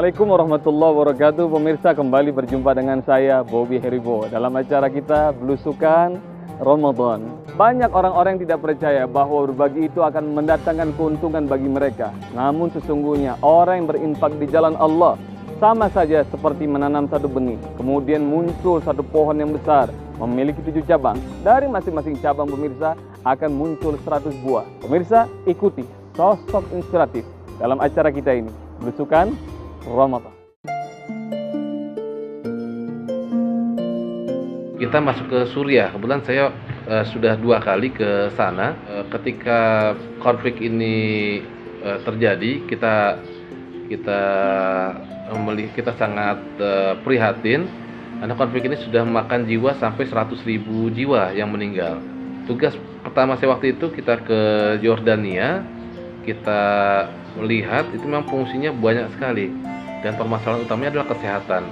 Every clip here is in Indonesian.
Assalamualaikum warahmatullahi wabarakatuh. Pemirsa, kembali berjumpa dengan saya Bobby Heribo dalam acara kita Belusukan Ramadan. Banyak orang-orang yang tidak percaya bahwa berbagi itu akan mendatangkan keuntungan bagi mereka. Namun sesungguhnya orang yang berinfak di jalan Allah sama saja seperti menanam satu benih, kemudian muncul satu pohon yang besar memiliki 7 cabang. Dari masing-masing cabang pemirsa akan muncul 100 buah. Pemirsa, ikuti sosok inspiratif dalam acara kita ini, Belusukan Ramadan. Kita masuk ke Suriah. Kebetulan saya sudah 2 kali ke sana. Ketika konflik ini terjadi, kita sangat prihatin karena konflik ini sudah memakan jiwa sampai 100.000 jiwa yang meninggal. Tugas pertama saya waktu itu kita ke Yordania. Kita melihat itu memang fungsinya banyak sekali dan permasalahan utamanya adalah kesehatan.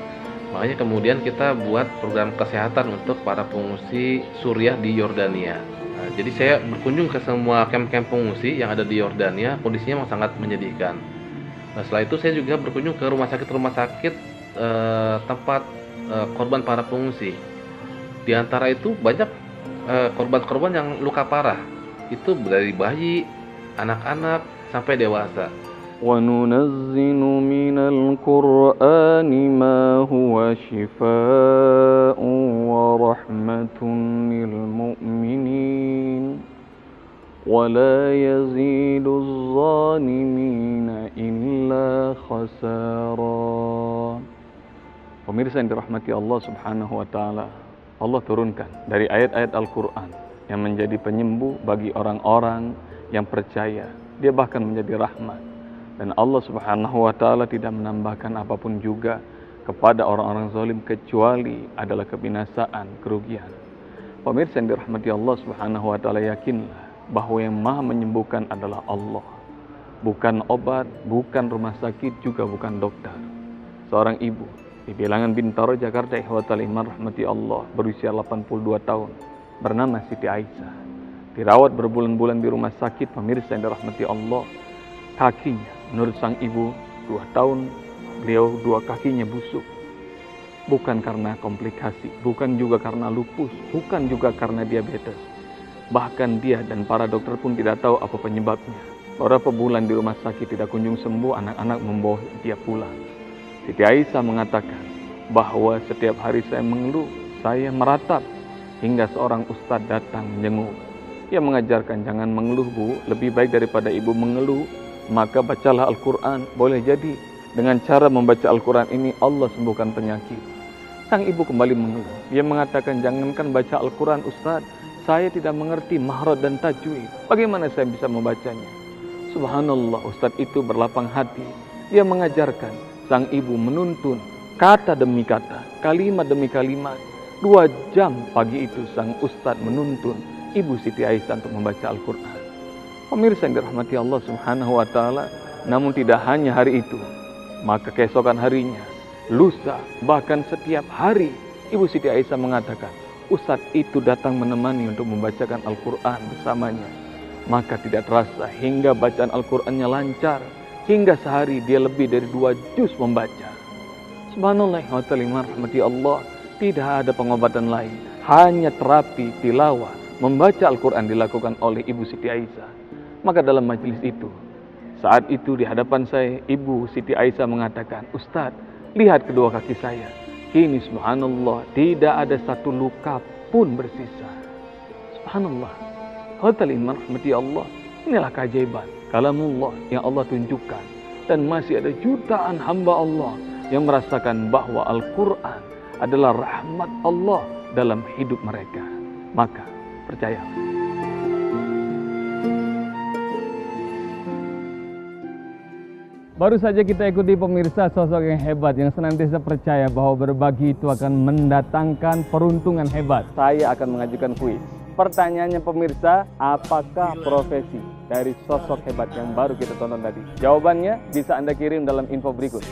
Makanya kemudian kita buat program kesehatan untuk para pengungsi Suriah di Yordania. Jadi saya berkunjung ke semua kamp-kamp pengungsi yang ada di Yordania. Kondisinya memang sangat menyedihkan. Setelah itu saya juga berkunjung ke rumah sakit tempat korban para pengungsi. Di antara itu banyak korban-korban yang luka parah. Itu dari bayi, anak-anak sampai dewasa. وَنُنَزِّلُ مِنَ الْقُرْآنِ مَا هُوَ شِفَاءٌ وَرَحْمَةٌ لِلْمُؤْمِنِينَ وَلَا يَزِيدُ الظَّالِمِينَ إِلَّا خَسَارًا. Pemirsa yang dirahmati Allah Subhanahu wa taala, Allah turunkan dari ayat-ayat Al-Qur'an yang menjadi penyembuh bagi orang-orang yang percaya. Dia bahkan menjadi rahmat. Dan Allah Subhanahu wa taala tidak menambahkan apapun juga kepada orang-orang zalim kecuali adalah kebinasaan, kerugian. Pemirsa yang dirahmati Allah Subhanahu wa taala, yakinlah bahwa yang Maha menyembuhkan adalah Allah. Bukan obat, bukan rumah sakit, juga bukan dokter. Seorang ibu di Bilangan Bintaro, Jakarta, ikhwatal iman rahmati Allah, berusia 82 tahun, bernama Siti Aisyah. Dirawat berbulan-bulan di rumah sakit. Pemirsa yang dirahmati Allah, kakinya menurut sang ibu 2 tahun beliau 2 kakinya busuk. Bukan karena komplikasi, bukan juga karena lupus, bukan juga karena diabetes. Bahkan dia dan para dokter pun tidak tahu apa penyebabnya. Beberapa bulan di rumah sakit tidak kunjung sembuh, anak-anak membawa dia pulang. Siti Aisyah mengatakan bahwa setiap hari saya mengeluh, saya meratap, hingga seorang ustadz datang menjenguk. Ia mengajarkan, jangan mengeluh bu, lebih baik daripada ibu mengeluh, maka bacalah Al-Quran. Boleh jadi dengan cara membaca Al-Quran ini Allah sembuhkan penyakit. Sang ibu kembali mengeluh. Dia mengatakan, jangankan baca Al-Quran Ustaz, saya tidak mengerti mahrad dan tajwid. Bagaimana saya bisa membacanya? Subhanallah, Ustaz itu berlapang hati. Dia mengajarkan, sang ibu menuntun kata demi kata, kalimat demi kalimat. 2 jam pagi itu sang Ustaz menuntun Ibu Siti Aisyah untuk membaca Al-Quran. Pemirsa yang dirahmati Allah Subhanahu wa taala, namun tidak hanya hari itu, maka keesokan harinya, lusa, bahkan setiap hari Ibu Siti Aisyah mengatakan, Ustadz itu datang menemani untuk membacakan Al-Quran bersamanya. Maka tidak terasa hingga bacaan Al-Qurannya lancar, hingga sehari dia lebih dari 2 juz membaca. Subhanallah wa ta'ala rahmati Allah, tidak ada pengobatan lain, hanya terapi tilawah membaca Al-Quran dilakukan oleh Ibu Siti Aisyah. Maka dalam majelis itu, saat itu di hadapan saya, Ibu Siti Aisyah mengatakan, Ustadz, lihat kedua kaki saya. Kini subhanallah, tidak ada satu luka pun bersisa. Subhanallah. Hotel iman rahmati Allah. Inilah keajaiban kalamullah yang Allah tunjukkan. Dan masih ada jutaan hamba Allah yang merasakan bahwa Al-Quran adalah rahmat Allah dalam hidup mereka. Maka percayalah. Baru saja kita ikuti pemirsa sosok yang hebat yang senantiasa percaya bahwa berbagi itu akan mendatangkan peruntungan hebat. Saya akan mengajukan kuis. Pertanyaannya pemirsa, apakah profesi dari sosok hebat yang baru kita tonton tadi? Jawabannya bisa Anda kirim dalam info berikut.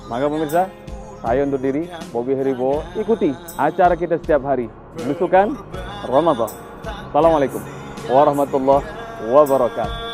Maka pemirsa, saya undur diri, Bobby Heribo. Ikuti acara kita setiap hari, Belusukan Ramadan. Assalamualaikum warahmatullahi wabarakatuh.